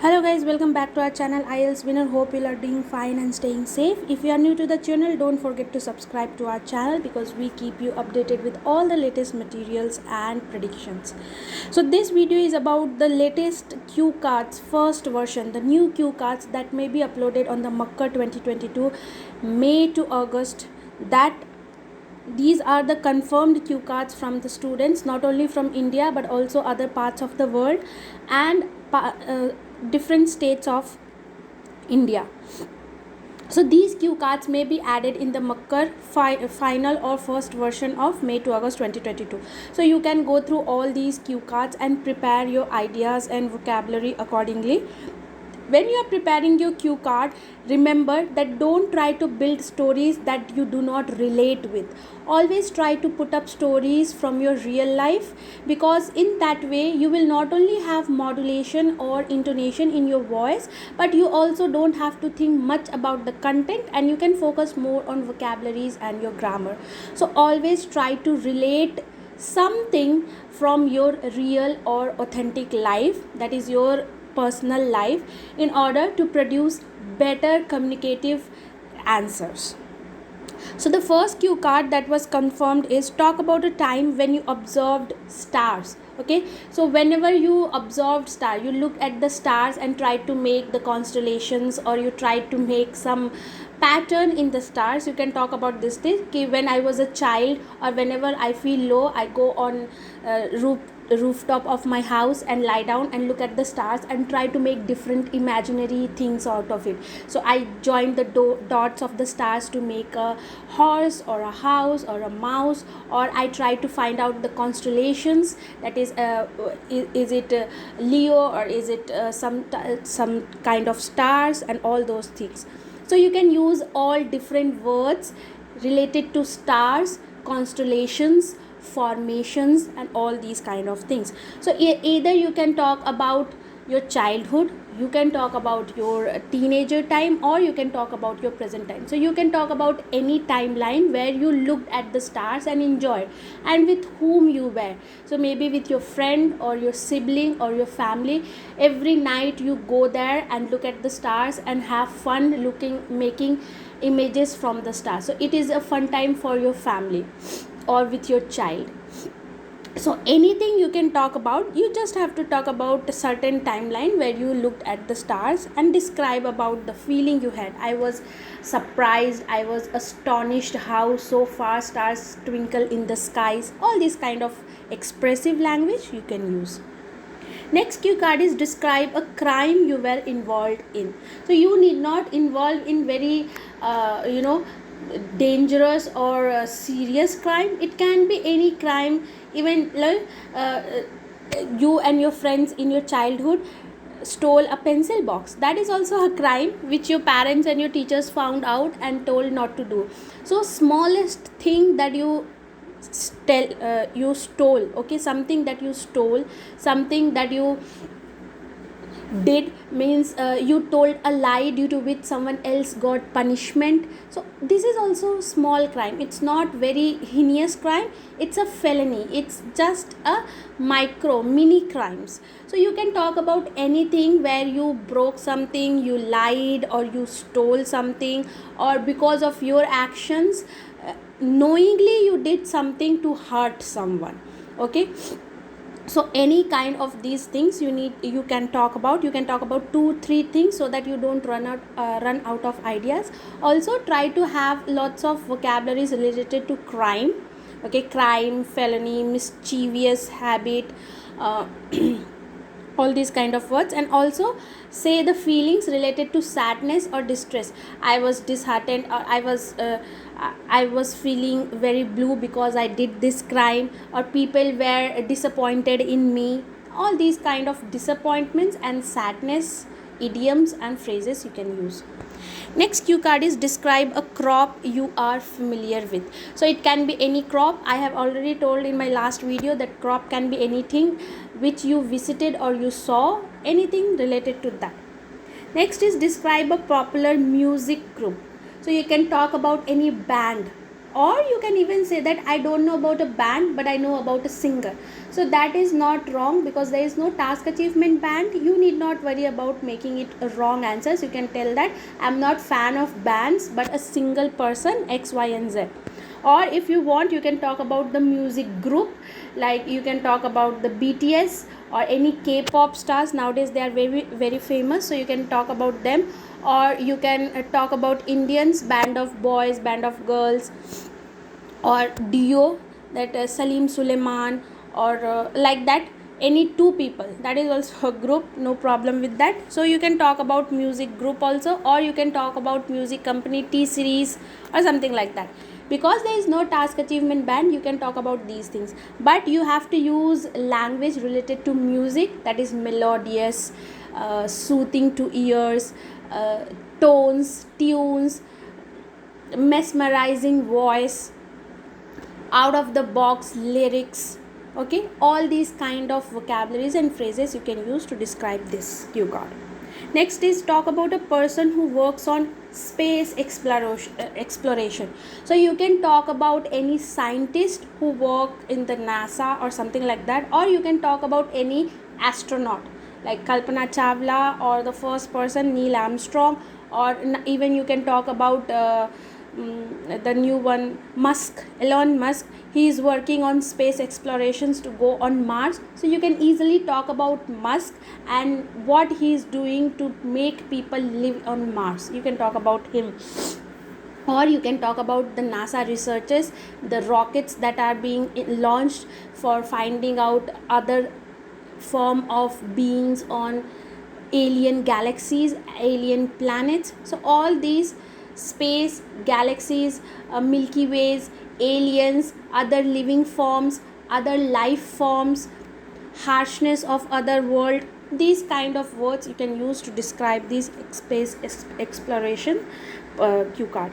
Hello guys, welcome back to our channel IELTS Winner. Hope you are doing fine and staying safe. If you are new to the channel, don't forget to subscribe to our channel because we keep you updated with all the latest materials and predictions. So this video is about the latest cue cards first version, the new cue cards that may be uploaded on the Makkar 2022 May to August. These are the confirmed cue cards from the students, not only from India but also other parts of the world and different states of India. So these cue cards may be added in the Makkar final or first version of May to August 2022. So you can go through all these cue cards and prepare your ideas and vocabulary accordingly. When you are preparing your cue card, remember that don't try to build stories that you do not relate with. Always try to put up stories from your real life, because in that way you will not only have modulation or intonation in your voice, but you also don't have to think much about the content and you can focus more on vocabularies and your grammar. So always try to relate something from your real or authentic life, that is your personal life, in order to produce better communicative answers. So the first cue card that was confirmed is talk about a time when you observed stars. Okay, so whenever you observed star, you look at the stars and try to make the constellations, or you try to make some pattern in the stars. You can talk about this thing. Okay, when I was a child or whenever I feel low, I go on rooftop of my house and lie down and look at the stars and try to make different imaginary things out of it. So I joined the dots of the stars to make a horse or a house or a mouse, or I try to find out the constellations, that is it Leo, or is it some kind of stars, and all those things. So you can use all different words related to stars, constellations, formations, and all these kind of things. So either you can talk about your childhood, you can talk about your teenager time, or you can talk about your present time. So you can talk about any timeline where you looked at the stars and enjoyed, and with whom you were. So maybe with your friend or your sibling or your family. Every night you go there and look at the stars and have fun making images from the stars. So it is a fun time for your family or with your child. So anything you can talk about, you just have to talk about a certain timeline where you looked at the stars and describe about the feeling you had. I was surprised, I was astonished how so far stars twinkle in the skies. All this kind of expressive language you can use. Next cue card is describe a crime you were involved in. So you need not involve in very dangerous or serious crime. It can be any crime. Even you and your friends in your childhood stole a pencil box. That is also a crime which your parents and your teachers found out and told not to do. So smallest thing that you stole, okay, something that you stole, something that you did, means you told a lie due to which someone else got punishment. So this is also small crime. It's not very heinous crime, it's a felony, it's just a mini crimes. So you can talk about anything where you broke something, you lied, or you stole something, or because of your actions knowingly you did something to hurt someone. Okay, so any kind of these things you can talk about. You can talk about 2-3 things so that you don't run out of ideas. Also try to have lots of vocabularies related to crime. Okay, crime, felony, mischievous habit, all these kind of words. And also say the feelings related to sadness or distress. I was disheartened, or I was feeling very blue because I did this crime, or people were disappointed in me. All these kind of disappointments and sadness idioms and phrases you can use. Next cue card is describe a crop you are familiar with. So it can be any crop. I have already told in my last video that crop can be anything which you visited or you saw, anything related to that. Next is describe a popular music group. So you can talk about any band Or you can even say that I don't know about a band, but I know about a singer. So that is not wrong, because there is no task achievement band. You need not worry about making it a wrong answers. You can tell that I'm not fan of bands, but a single person X, Y and Z. Or if you want, you can talk about the music group, like you can talk about the BTS or any K-pop stars. Nowadays they are very very famous, so you can talk about them. Or you can talk about Indians, band of boys, band of girls, or duo, that Salim Suleiman, or like that, any two people, that is also a group, no problem with that. So you can talk about music group also, or you can talk about music company, T series or something like that. Because there is no task achievement band, you can talk about these things, but you have to use language related to music, that is melodious, soothing to ears, tones, tunes, mesmerizing voice, out of the box lyrics. Okay, all these kind of vocabularies and phrases you can use to describe this cue card. Next is talk about a person who works on space exploration. So you can talk about any scientist who work in the NASA or something like that, or you can talk about any astronaut like Kalpana Chawla, or the first person Neil Armstrong, or even you can talk about the new one, Elon Musk. He is working on space explorations to go on Mars. So you can easily talk about Musk and what he is doing to make people live on Mars. You can talk about him. Or you can talk about the NASA researchers, the rockets that are being launched for finding out other form of beings on alien galaxies, alien planets. So all these space, galaxies, Milky Ways, aliens, other living forms, other life forms, harshness of other world, these kind of words you can use to describe this space exploration cue card.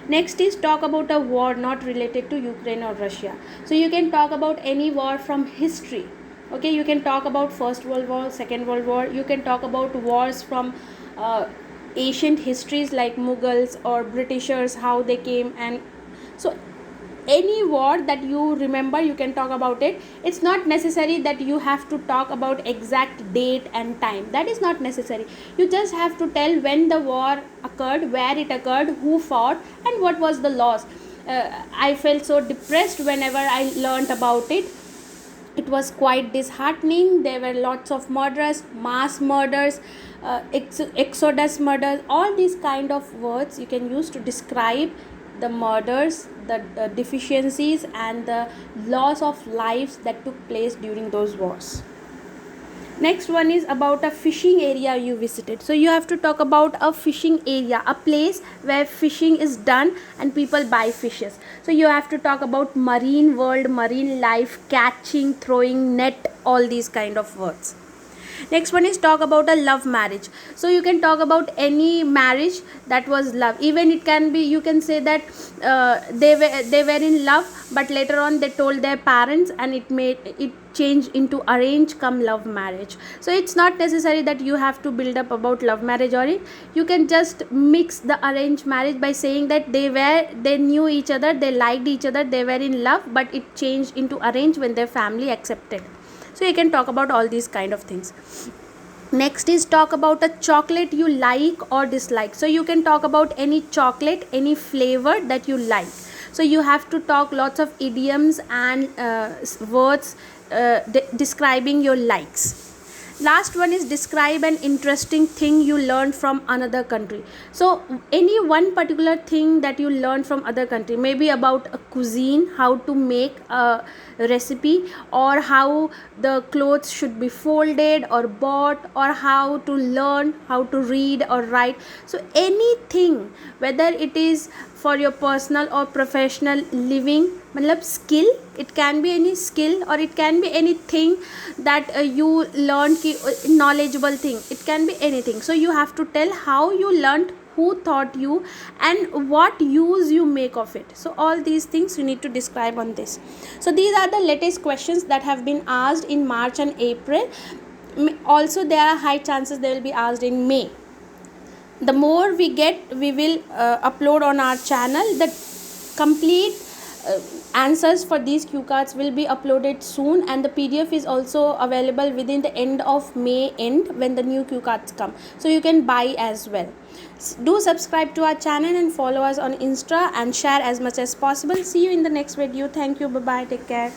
Next is talk about a war not related to Ukraine or Russia. So you can talk about any war from history. Okay, you can talk about First World War, Second World War. You can talk about wars from ancient histories like Mughals or Britishers, how they came. And so any war that you remember, you can talk about it. It's not necessary that you have to talk about exact date and time. That is not necessary. You just have to tell when the war occurred, where it occurred, who fought, and what was the loss. I felt so depressed whenever I learnt about it. It was quite disheartening. There were lots of murders, mass murders, exodus murders, all these kind of words you can use to describe the murders, the deficiencies and the loss of lives that took place during those wars. Next one is about a fishing area you visited. So you have to talk about a fishing area, a place where fishing is done and people buy fishes. So you have to talk about marine world, marine life, catching, throwing net, all these kind of words. Next one is talk about a love marriage. So you can talk about any marriage that was love. Even it can be, you can say that they were in love, but later on they told their parents and it changed into arrange come love marriage. So it's not necessary that you have to build up about love marriage, or you can just mix the arranged marriage by saying that they knew each other, they liked each other, they were in love, but it changed into arrange when their family accepted. So you can talk about all these kind of things. Next is talk about a chocolate you like or dislike. So you can talk about any chocolate, any flavor that you like. So you have to talk lots of idioms and words describing your likes. Last one is describe an interesting thing you learned from another country. So any one particular thing that you learned from other country, maybe about a cuisine, how to make a recipe, or how the clothes should be folded or bought, or how to learn how to read or write. So anything, whether it is for your personal or professional living, matlab skill, it can be any skill, or it can be anything that you learned, knowledgeable thing, it can be anything. So you have to tell how you learned, who taught you, and what use you make of it. So all these things you need to describe on this. So these are the latest questions that have been asked in March and April. Also there are high chances they will be asked in May. The more we get, we will upload on our channel the complete answers for these cue cards will be uploaded soon, and the PDF is also available within the end of May end when the new cue cards come, so you can buy as well. Do subscribe to our channel and follow us on Insta and share as much as possible. See you in the next video. Thank you. Bye bye. Take care.